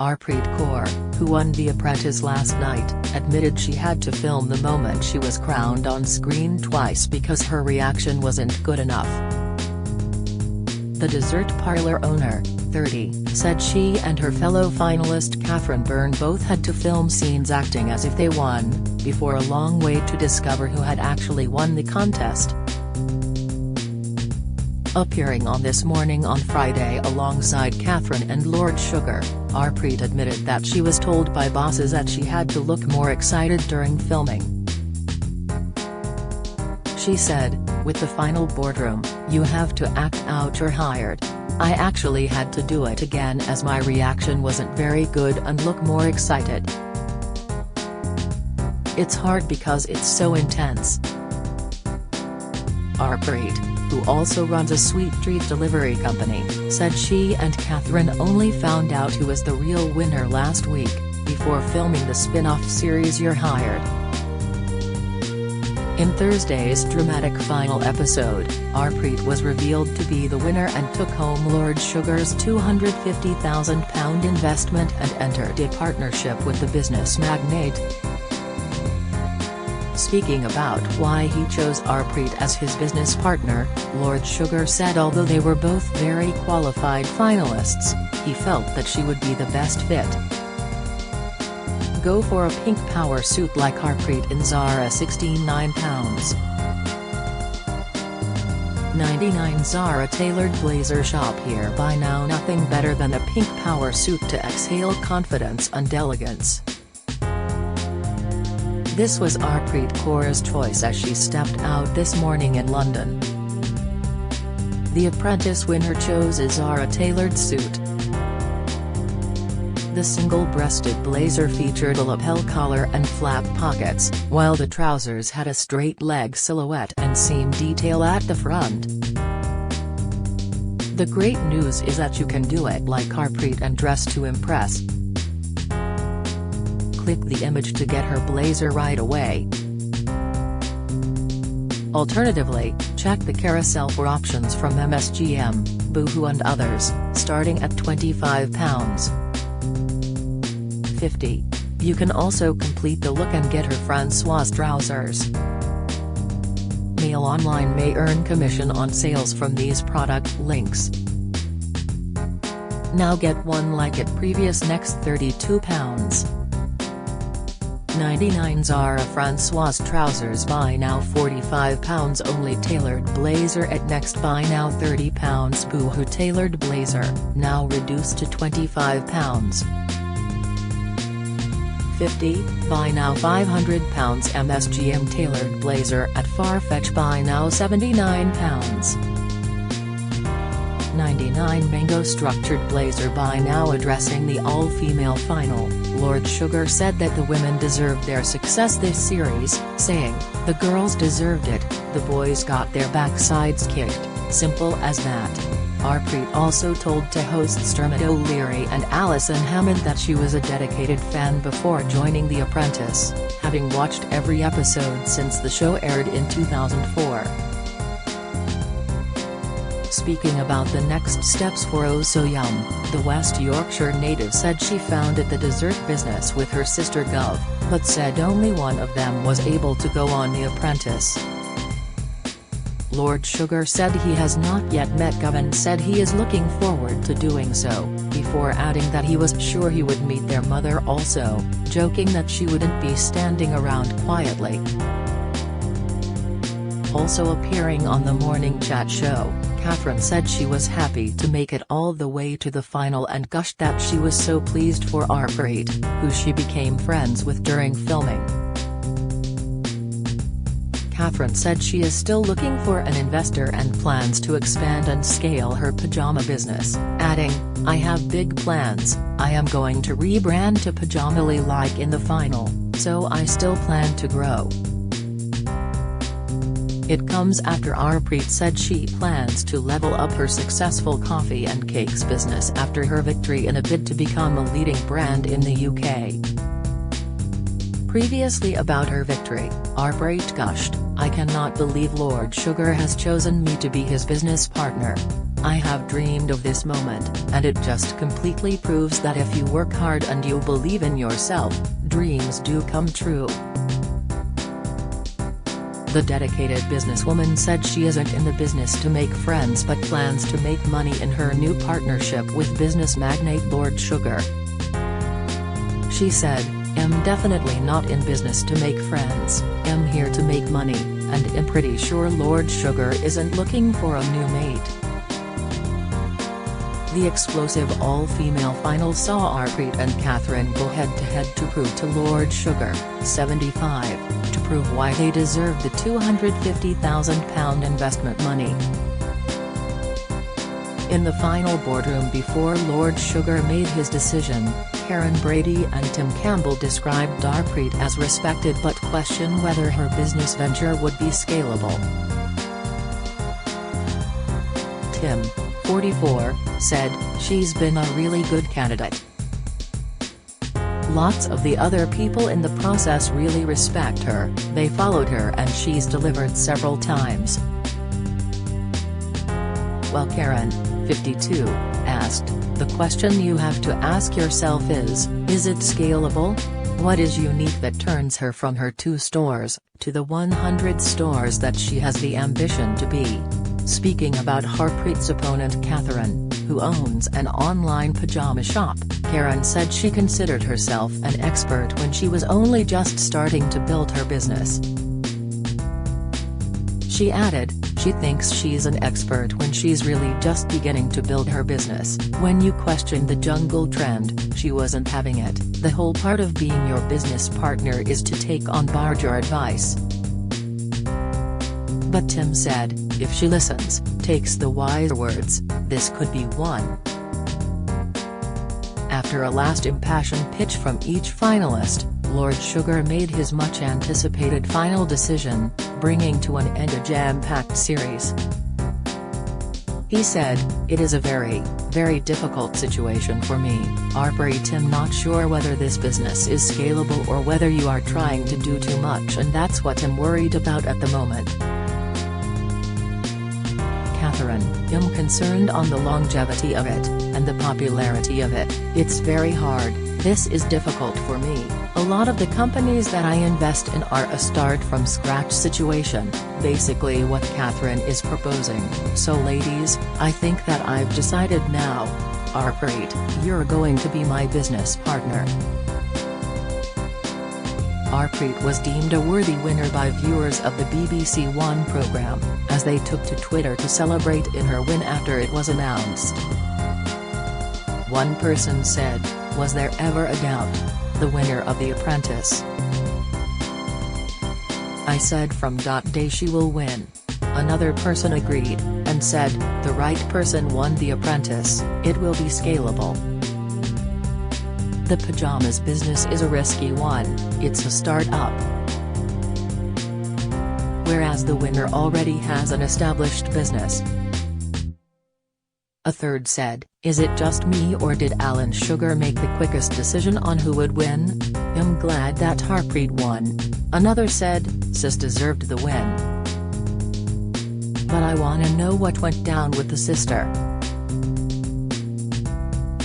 Harpreet Kaur, who won The Apprentice last night, admitted she had to film the moment she was crowned on screen twice because her reaction wasn't good enough. The dessert parlor owner, 30, said she and her fellow finalist Catherine Byrne both had to film scenes acting as if they won, before a long wait to discover who had actually won the contest. Appearing on This Morning on Friday alongside Catherine and Lord Sugar, Harpreet admitted that she was told by bosses that she had to look more excited during filming. She said, "With the final boardroom, you have to act out you're hired. I actually had to do it again as my reaction wasn't very good and look more excited. It's hard because it's so intense." Harpreet, who also runs a sweet treat delivery company, said she and Catherine only found out who was the real winner last week, before filming the spin-off series You're Hired. In Thursday's dramatic final episode, Harpreet was revealed to be the winner and took home Lord Sugar's £250,000 investment and entered a partnership with the business magnate. Speaking about why he chose Harpreet as his business partner, Lord Sugar said although they were both very qualified finalists, he felt that she would be the best fit. Go for a pink power suit like Harpreet in Zara £69. 99 Zara tailored blazer. Shop here buy now. Nothing better than a pink power suit to exhale confidence and elegance. This was Harpreet Kaur's choice as she stepped out this morning in London. The Apprentice winner chose a Zara tailored suit. The single-breasted blazer featured a lapel collar and flap pockets, while the trousers had a straight leg silhouette and seam detail at the front. The great news is that you can do it like Harpreet and dress to impress. Click the image to get her blazer right away. Alternatively, check the carousel for options from MSGM, Boohoo and others, starting at £25.50. You can also complete the look and get her Françoise trousers. Mail Online may earn commission on sales from these product links. Now get one like it previous next £32.99 Zara Françoise trousers buy now £45 only. Tailored blazer at next buy now £30. Boohoo tailored blazer, now reduced to £25.50 buy now £500. MSGM tailored blazer at Farfetch buy now £79.99 Mango structured blazer buy now. Addressing the all-female final, Lord Sugar said that the women deserved their success this series, saying, "The girls deserved it, the boys got their backsides kicked, simple as that." Harpreet also told to hosts Dermot O'Leary and Alison Hammond that she was a dedicated fan before joining The Apprentice, having watched every episode since the show aired in 2004. Speaking about the next steps for Oh So Yum, the West Yorkshire native said she founded the dessert business with her sister Gov, but said only one of them was able to go on The Apprentice. Lord Sugar said he has not yet met Gov and said he is looking forward to doing so, before adding that he was sure he would meet their mother also, joking that she wouldn't be standing around quietly. Also appearing on the morning chat show, Catherine said she was happy to make it all the way to the final and gushed that she was so pleased for Harpreet, who she became friends with during filming. Catherine said she is still looking for an investor and plans to expand and scale her pajama business, adding, "I have big plans, I am going to rebrand to Pajamily like in the final, so I still plan to grow." It comes after Harpreet said she plans to level up her successful coffee and cakes business after her victory in a bid to become a leading brand in the UK. Previously about her victory, Harpreet gushed, "I cannot believe Lord Sugar has chosen me to be his business partner. I have dreamed of this moment, and it just completely proves that if you work hard and you believe in yourself, dreams do come true." The dedicated businesswoman said she isn't in the business to make friends but plans to make money in her new partnership with business magnate Lord Sugar. She said, "I'm definitely not in business to make friends, I'm here to make money, and I'm pretty sure Lord Sugar isn't looking for a new mate." The explosive all-female final saw Harpreet and Catherine go head-to-head to prove to Lord Sugar, 75, to prove why they deserve the £250,000 investment money. In the final boardroom before Lord Sugar made his decision, Karen Brady and Tim Campbell described Harpreet as respected but questioned whether her business venture would be scalable. Tim, 44, said, "She's been a really good candidate. Lots of the other people in the process really respect her, they followed her and she's delivered several times." While Karen, 52, asked, "The question you have to ask yourself is it scalable? What is unique that turns her from her 2 stores, to the 100 stores that she has the ambition to be?" Speaking about Harpreet's opponent Catherine, who owns an online pajama shop, Karen said she considered herself an expert when she was only just starting to build her business. She added, she thinks she's an expert when she's really just beginning to build her business. When you question the jungle trend, she wasn't having it. The whole part of being your business partner is to take on board your advice. But Tim said, if she listens, takes the wise words, this could be one. After a last impassioned pitch from each finalist, Lord Sugar made his much-anticipated final decision, bringing to an end a jam-packed series. He said, "It is a very, very difficult situation for me, Harpreet. I'm not sure whether this business is scalable or whether you are trying to do too much, and that's what I'm worried about at the moment." Catherine, "I'm concerned on the longevity of it, and the popularity of it. It's very hard, this is difficult for me. A lot of the companies that I invest in are a start-from-scratch situation, basically what Catherine is proposing. So ladies, I think that I've decided now. Harpreet, you're going to be my business partner." Harpreet was deemed a worthy winner by viewers of the BBC One programme, as they took to Twitter to celebrate in her win after it was announced. One person said, "Was there ever a doubt? The winner of The Apprentice. I said from day she will win." Another person agreed, and said, "The right person won The Apprentice, it will be scalable." The pajamas business is a risky one, it's a start-up. Whereas the winner already has an established business. A third said, "Is it just me or did Alan Sugar make the quickest decision on who would win? I'm glad that Harpreet won." Another said, "Sis deserved the win. But I wanna know what went down with the sister."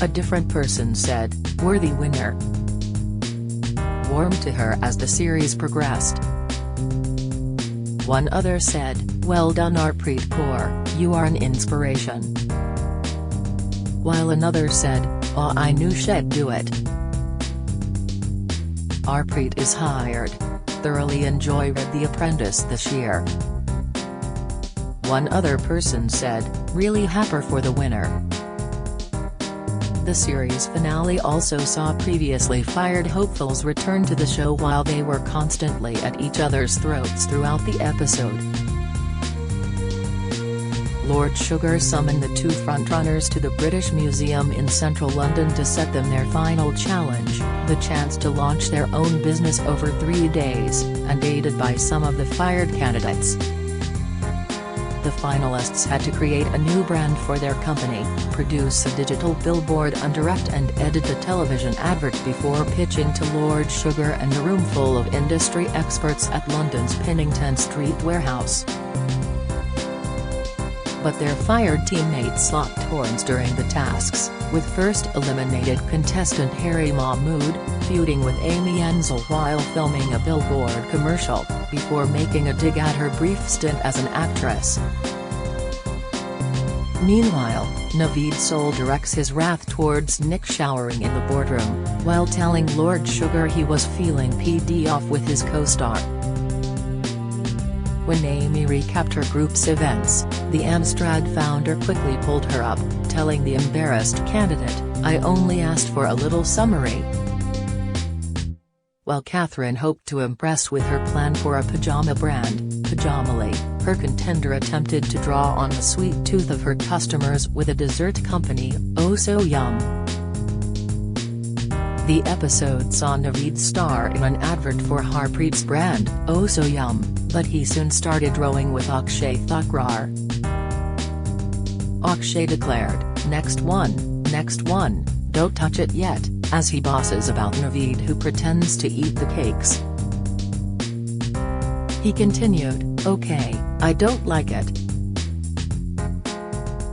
A different person said, "Worthy winner. Warmed to her as the series progressed." One other said, "Well done Harpreet Kaur, you are an inspiration." While another said, "Oh, I knew she'd do it." Harpreet is hired. Thoroughly enjoyed The Apprentice this year. One other person said, "Really happy for the winner." The series finale also saw previously fired hopefuls return to the show while they were constantly at each other's throats throughout the episode. Lord Sugar summoned the 2 frontrunners to the British Museum in central London to set them their final challenge, the chance to launch their own business over 3 days, and aided by some of the fired candidates. The finalists had to create a new brand for their company, produce a digital billboard and direct and edit a television advert before pitching to Lord Sugar and a room full of industry experts at London's Pennington Street warehouse. but their fired teammates locked horns during the tasks, with first eliminated contestant Harry Mahmood feuding with Amy Enzel while filming a billboard commercial, before making a dig at her brief stint as an actress. Meanwhile, Naveed Soul directs his wrath towards Nick showering in the boardroom, while telling Lord Sugar he was feeling PD off with his co-star. When Amy recapped her group's events, the Amstrad founder quickly pulled her up, telling the embarrassed candidate, "I only asked for a little summary." While Catherine hoped to impress with her plan for a pajama brand, Pajamali, her contender attempted to draw on the sweet tooth of her customers with a dessert company, Oh So Yum. The episode saw Naveed star in an advert for Harpreet's brand, Oh So Yum, but he soon started rowing with Akshay Thakrar. Akshay declared, next one, don't touch it yet," as he bosses about Naveed, who pretends to eat the cakes. He continued, "Okay, I don't like it.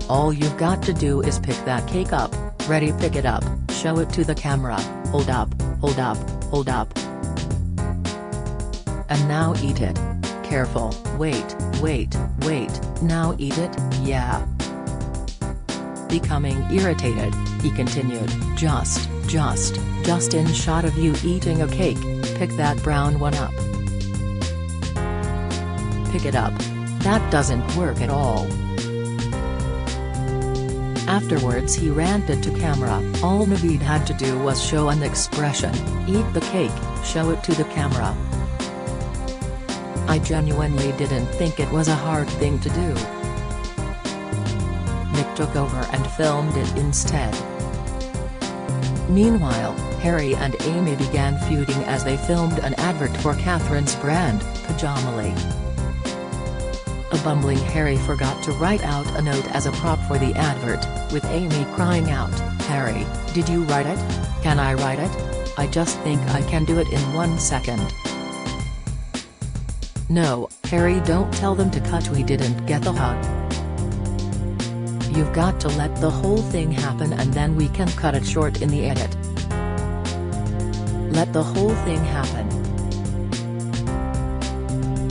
All you've got to do is pick that cake up, ready, pick it up, show it to the camera, hold up, and now eat it. Careful, wait, now eat it, yeah." Becoming irritated, he continued, just in shot of you eating a cake, pick that brown one up. Pick it up. That doesn't work at all. Afterwards he ranted to camera, all Naveed had to do was show an expression, eat the cake, show it to the camera. "I genuinely didn't think it was a hard thing to do." Nick took over and filmed it instead. Meanwhile, Harry and Amy began feuding as they filmed an advert for Catherine's brand, Pajamali. A bumbling Harry forgot to write out a note as a prop for the advert, with Amy crying out, "Harry, did you write it? Can I write it? I just think I can do it in 1 second." "No, Harry, don't tell them to cut, we didn't get the hug. You've got to let the whole thing happen and then we can cut it short in the edit. Let the whole thing happen."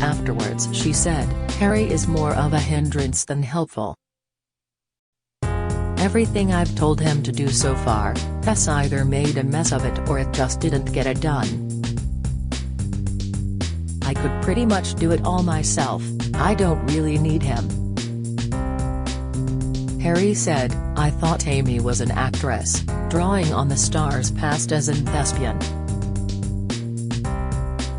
Afterwards she said, "Harry is more of a hindrance than helpful. Everything I've told him to do so far, has either made a mess of it or it just didn't get it done. I could pretty much do it all myself, I don't really need him." Harry said, "I thought Amy was an actress, drawing on the star's past as an thespian."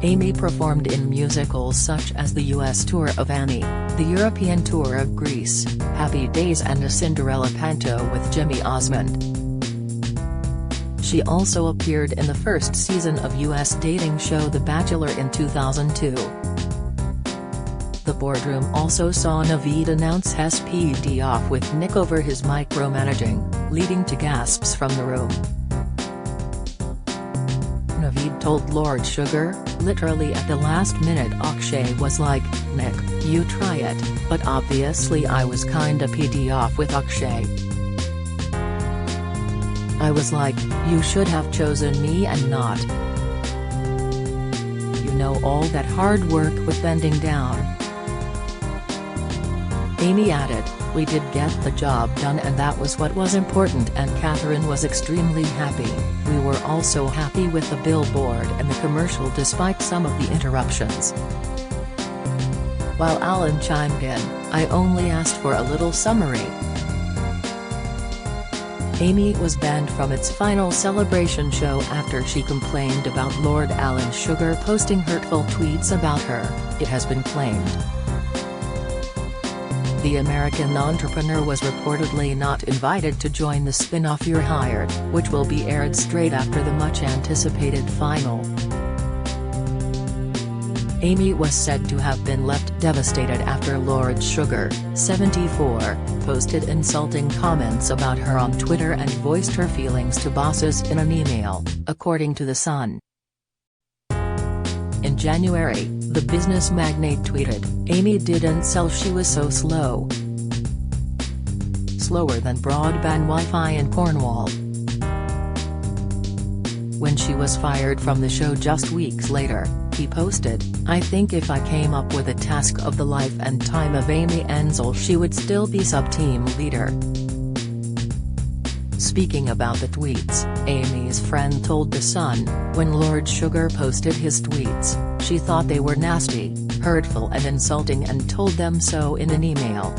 Amy performed in musicals such as the US tour of Annie, the European tour of Greece, Happy Days and a Cinderella panto with Jimmy Osmond. She also appeared in the first season of US dating show The Bachelor in 2002. The boardroom also saw Naveed announce his PD off with Nick over his micromanaging, leading to gasps from the room. Naveed told Lord Sugar, literally at the last minute Akshay was like, "Nick, you try it," but obviously I was kinda PD off with Akshay. I was like, "You should have chosen me and not. You know, all that hard work with bending down." Amy added, "We did get the job done and that was what was important, and Catherine was extremely happy. We were also happy with the billboard and the commercial despite some of the interruptions." While Alan chimed in, "I only asked for a little summary." Amy was banned from its final celebration show after she complained about Lord Alan Sugar posting hurtful tweets about her, it has been claimed. The American entrepreneur was reportedly not invited to join the spin-off You're Hired, which will be aired straight after the much-anticipated final. Amy was said to have been left devastated after Lord Sugar, 74, posted insulting comments about her on Twitter and voiced her feelings to bosses in an email, according to The Sun. In January, the business magnate tweeted, "Amy didn't sell, she was so slow. slower than broadband Wi-Fi in Cornwall. When she was fired from the show just weeks later, he posted, "I think if I came up with a task of the life and time of Amy Enzel, she would still be sub-team leader." Speaking about the tweets, Amy's friend told The Sun, when Lord Sugar posted his tweets, she thought they were nasty, hurtful and insulting and told them so in an email.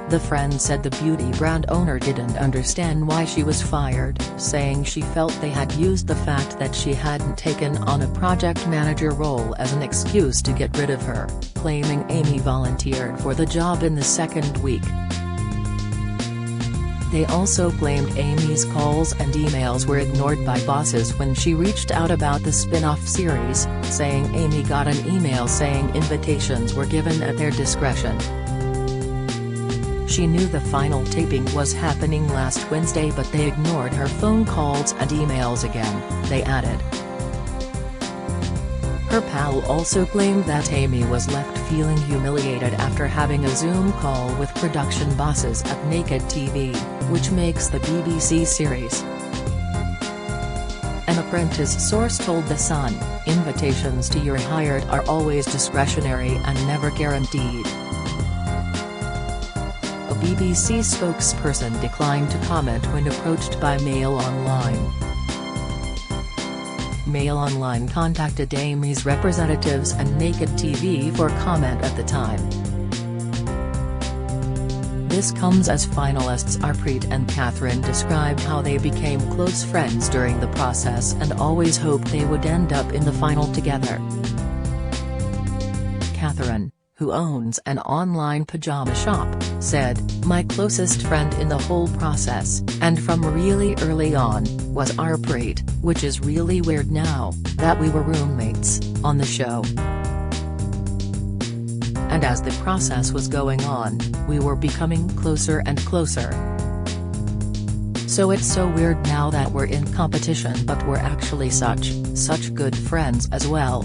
The friend said the beauty brand owner didn't understand why she was fired, saying she felt they had used the fact that she hadn't taken on a project manager role as an excuse to get rid of her, claiming Amy volunteered for the job in the second week. They also blamed Amy's calls and emails were ignored by bosses when she reached out about the spin-off series, saying Amy got an email saying invitations were given at their discretion. She knew the final taping was happening last Wednesday, but they ignored her phone calls and emails again, they added. Her pal also claimed that Amy was left feeling humiliated after having a Zoom call with production bosses at Naked TV, which makes the BBC series. An Apprentice source told The Sun, "Invitations to your hired are always discretionary and never guaranteed." A BBC spokesperson declined to comment when approached by Mail Online. Mail Online contacted Amy's representatives and Naked TV for comment at the time. This comes as finalists Harpreet and Catherine described how they became close friends during the process and always hoped they would end up in the final together. Catherine, who owns an online pajama shop, said, "My closest friend in the whole process, and from really early on, was Harpreet, which is really weird now, that we were roommates, on the show. And as the process was going on, we were becoming closer and closer. So it's so weird now that we're in competition, but we're actually such good friends as well."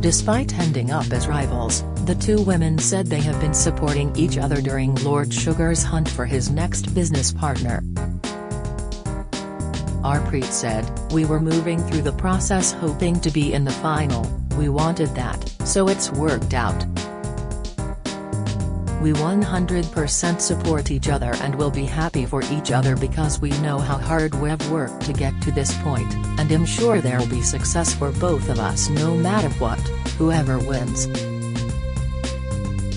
Despite ending up as rivals, the two women said they have been supporting each other during Lord Sugar's hunt for his next business partner. Harpreet said, "We were moving through the process hoping to be in the final, we wanted that, so it's worked out. We 100% support each other and will be happy for each other because we know how hard we've worked to get to this point, and I'm sure there'll be success for both of us no matter what, whoever wins."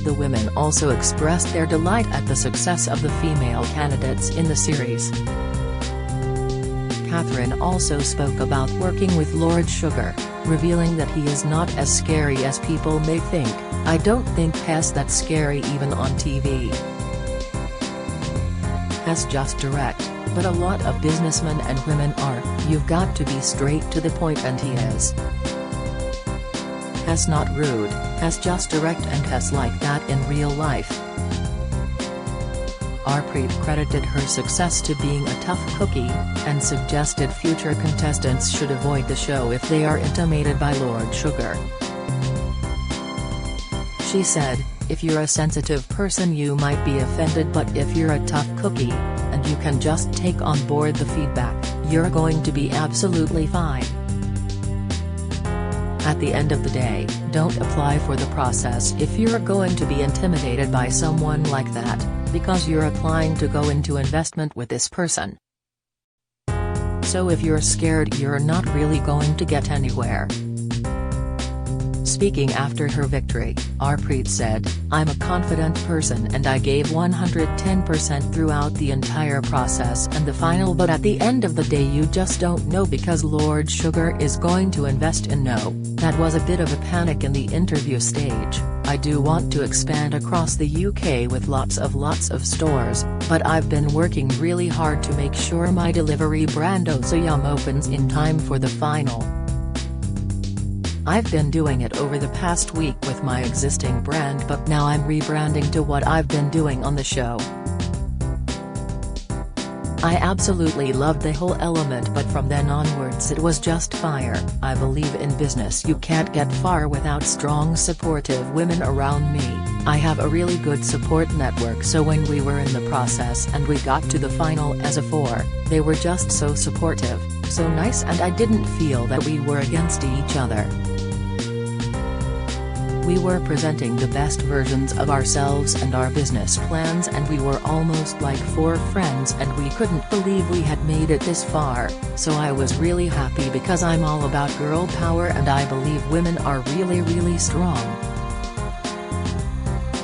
The women also expressed their delight at the success of the female candidates in the series. Catherine also spoke about working with Lord Sugar, revealing that he is not as scary as people may think. "I don't think he's that scary even on TV. He's just direct, but a lot of businessmen and women are, you've got to be straight to the point, and he is. He's not rude, he's just direct, and he's like that in real life." Harpreet credited her success to being a tough cookie, and suggested future contestants should avoid the show if they are intimidated by Lord Sugar. She said, "If you're a sensitive person you might be offended, but if you're a tough cookie, and you can just take on board the feedback, you're going to be absolutely fine. At the end of the day, don't apply for the process if you're going to be intimidated by someone like that, because you're applying to go into investment with this person. So if you're scared, you're not really going to get anywhere." Speaking after her victory, Harpreet said, "I'm a confident person and I gave 110% throughout the entire process and the final, but at the end of the day you just don't know because Lord Sugar is going to invest in no. That was a bit of a panic in the interview stage. I do want to expand across the UK with lots of stores, but I've been working really hard to make sure my delivery brand Ozayum opens in time for the final. I've been doing it over the past week with my existing brand, but now I'm rebranding to what I've been doing on the show. I absolutely loved the whole element, but from then onwards it was just fire. I believe in business you can't get far without strong supportive women around me." I have a really good support network, so when we were in the process and we got to the final as a 4, they were just so supportive, so nice, and I didn't feel that we were against each other. We were presenting the best versions of ourselves and our business plans, and we were almost like 4 friends, and we couldn't believe we had made it this far, so I was really happy because I'm all about girl power and I believe women are really strong.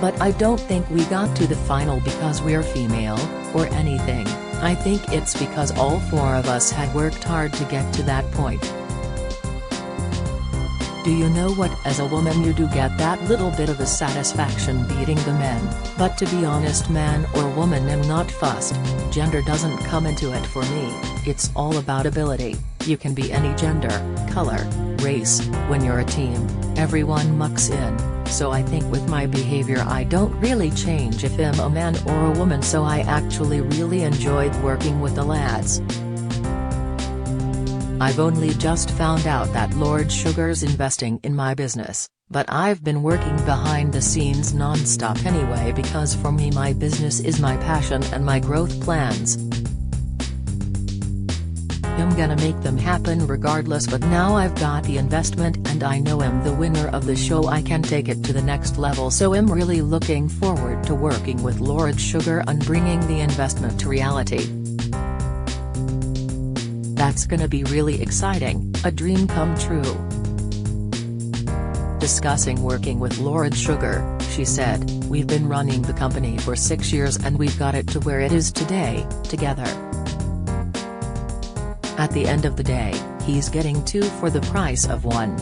But I don't think we got to the final because we're female, or anything. I think it's because all 4 of us had worked hard to get to that point. Do you know what, as a woman you do get that little bit of a satisfaction beating the men, but to be honest, man or woman, I'm not fussed, gender doesn't come into it for me, it's all about ability. You can be any gender, color, race, when you're a team, everyone mucks in, so I think with my behavior I don't really change if I'm a man or a woman, so I actually really enjoyed working with the lads. I've only just found out that Lord Sugar's investing in my business, but I've been working behind the scenes non-stop anyway because for me my business is my passion and my growth plans. I'm gonna make them happen regardless, but now I've got the investment and I know I'm the winner of the show, I can take it to the next level, so I'm really looking forward to working with Lord Sugar on bringing the investment to reality. That's gonna be really exciting, a dream come true. Discussing working with Lord Sugar, she said, "We've been running the company for 6 years and we've got it to where it is today, together. At the end of the day, he's getting 2 for the price of 1.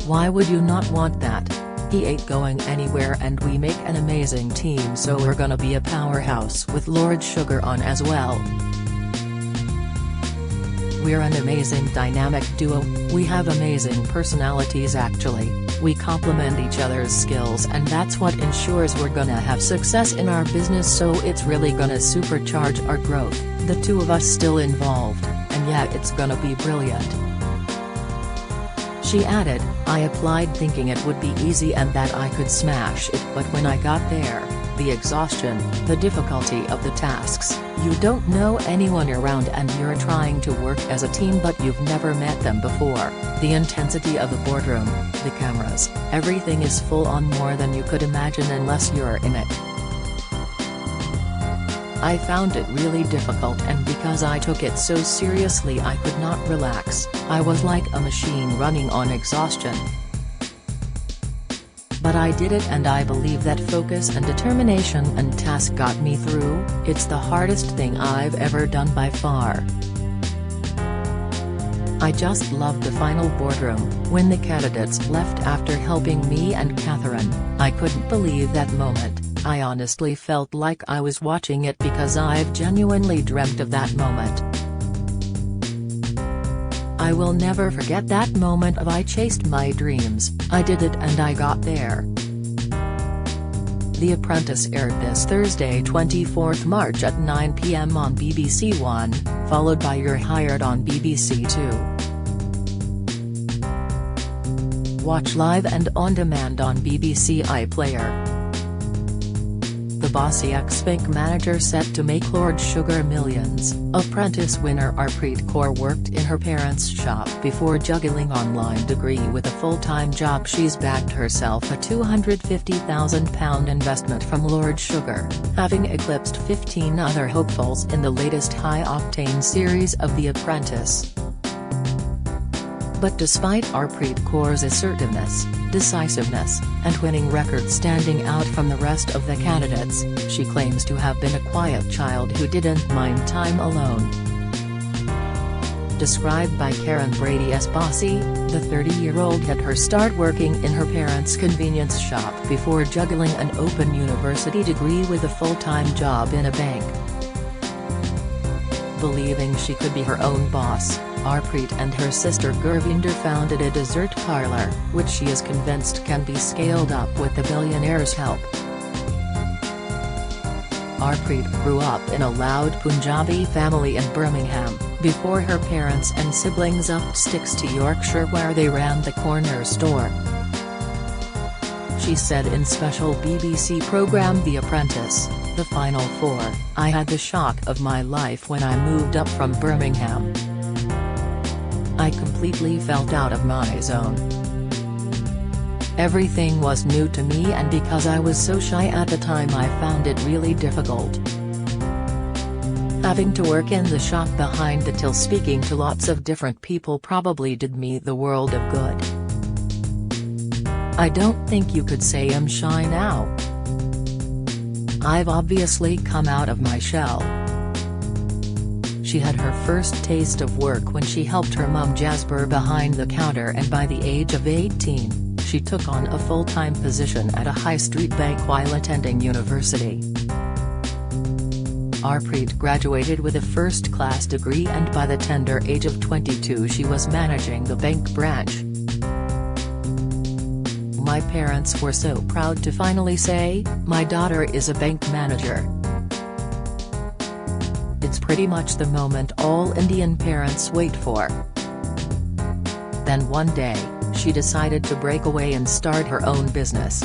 Why would you not want that? He ain't going anywhere and we make an amazing team, so we're gonna be a powerhouse with Lord Sugar on as well. We're an amazing dynamic duo, we have amazing personalities actually, we complement each other's skills, and that's what ensures we're gonna have success in our business, so it's really gonna supercharge our growth, the 2 of us still involved, and yeah, it's gonna be brilliant." She added, "I applied thinking it would be easy and that I could smash it, but when I got there, the exhaustion, the difficulty of the tasks, you don't know anyone around and you're trying to work as a team but you've never met them before, the intensity of the boardroom, the cameras, everything is full on, more than you could imagine unless you're in it. I found it really difficult, and because I took it so seriously I could not relax, I was like a machine running on exhaustion. But I did it and I believe that focus and determination and task got me through, it's the hardest thing I've ever done by far. I just loved the final boardroom, when the candidates left after helping me and Catherine, I couldn't believe that moment, I honestly felt like I was watching it because I've genuinely dreamt of that moment. I will never forget that moment of I chased my dreams, I did it and I got there." The Apprentice aired this Thursday 24th March at 9 p.m. on BBC One, followed by You're Hired on BBC Two. Watch live and on demand on BBC iPlayer. The bossy ex-bank manager set to make Lord Sugar millions, Apprentice winner Harpreet Kaur worked in her parents' shop before juggling online degree with a full-time job. She's backed herself a £250,000 investment from Lord Sugar, having eclipsed 15 other hopefuls in the latest high-octane series of The Apprentice. But despite Harpreet Kaur's assertiveness, decisiveness, and winning record standing out from the rest of the candidates, she claims to have been a quiet child who didn't mind time alone. Described by Karen Brady as bossy, the 30-year-old had her start working in her parents' convenience shop before juggling an open university degree with a full-time job in a bank. Believing she could be her own boss, Harpreet and her sister Gurvinder founded a dessert parlor, which she is convinced can be scaled up with the billionaire's help. Harpreet grew up in a loud Punjabi family in Birmingham, before her parents and siblings upped sticks to Yorkshire where they ran the corner store. She said in special BBC programme The Apprentice, The Final Four, "I had the shock of my life when I moved up from Birmingham. I completely felt out of my zone. Everything was new to me, and because I was so shy at the time I found it really difficult. Having to work in the shop behind the till speaking to lots of different people probably did me the world of good. I don't think you could say I'm shy now. I've obviously come out of my shell." She had her first taste of work when she helped her mum Jasper behind the counter, and by the age of 18, she took on a full-time position at a high street bank while attending university. Harpreet graduated with a first-class degree, and by the tender age of 22 she was managing the bank branch. "My parents were so proud to finally say, 'My daughter is a bank manager.' It's pretty much the moment all Indian parents wait for." Then one day, she decided to break away and start her own business.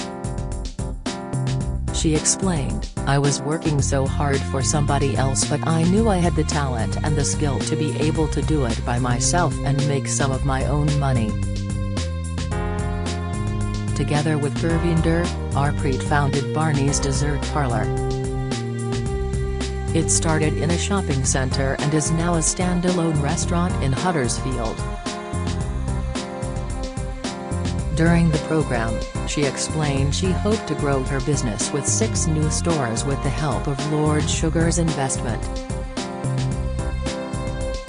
She explained, "I was working so hard for somebody else, but I knew I had the talent and the skill to be able to do it by myself and make some of my own money." Together with Gurvinder, Harpreet founded Barney's Dessert Parlour. It started in a shopping centre and is now a standalone restaurant in Huddersfield. During the programme, she explained she hoped to grow her business with 6 new stores with the help of Lord Sugar's investment.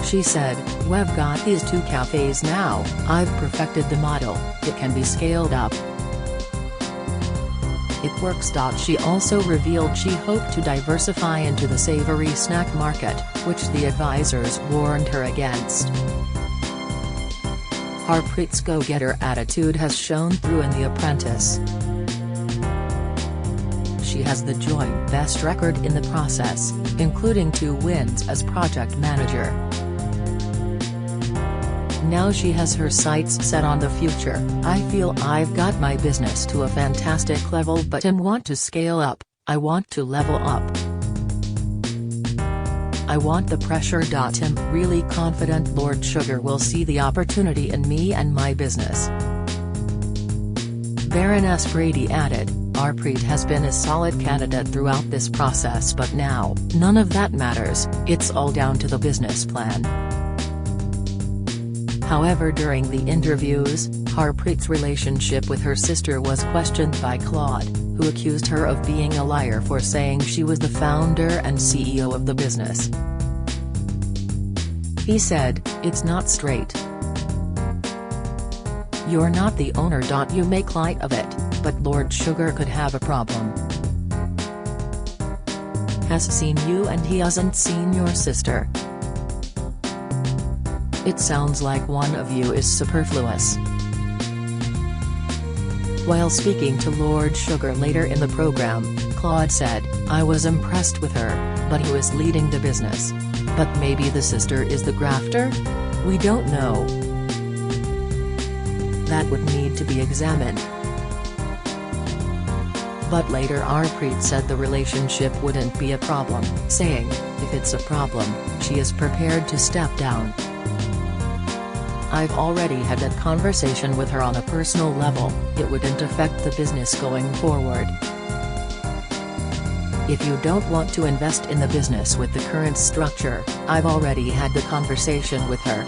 She said, "We've got these 2 cafes now, I've perfected the model, it can be scaled up. It works." She also revealed she hoped to diversify into the savoury snack market, which the advisors warned her against. Harpreet's go-getter attitude has shown through in The Apprentice. She has the joint best record in the process, including 2 wins as project manager. Now she has her sights set on the future. "I feel I've got my business to a fantastic level, but I want to scale up, I want to level up. I want the pressure. I'm really confident Lord Sugar will see the opportunity in me and my business." Baroness Brady added, "Harpreet has been a solid candidate throughout this process, but now, none of that matters, it's all down to the business plan." However, during the interviews, Harpreet's relationship with her sister was questioned by Claude, who accused her of being a liar for saying she was the founder and CEO of the business. He said, "It's not straight. You're not the owner. You make light of it, but Lord Sugar could have a problem. Has seen you and he hasn't seen your sister. It sounds like one of you is superfluous." While speaking to Lord Sugar later in the programme, Claude said, "I was impressed with her, but he was leading the business. But maybe the sister is the grafter? We don't know. That would need to be examined." But later Harpreet said the relationship wouldn't be a problem, saying, "If it's a problem, she is prepared to step down. I've already had that conversation with her on a personal level, it wouldn't affect the business going forward. If you don't want to invest in the business with the current structure, I've already had the conversation with her.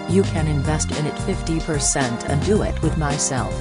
You can invest in it 50% and do it with myself."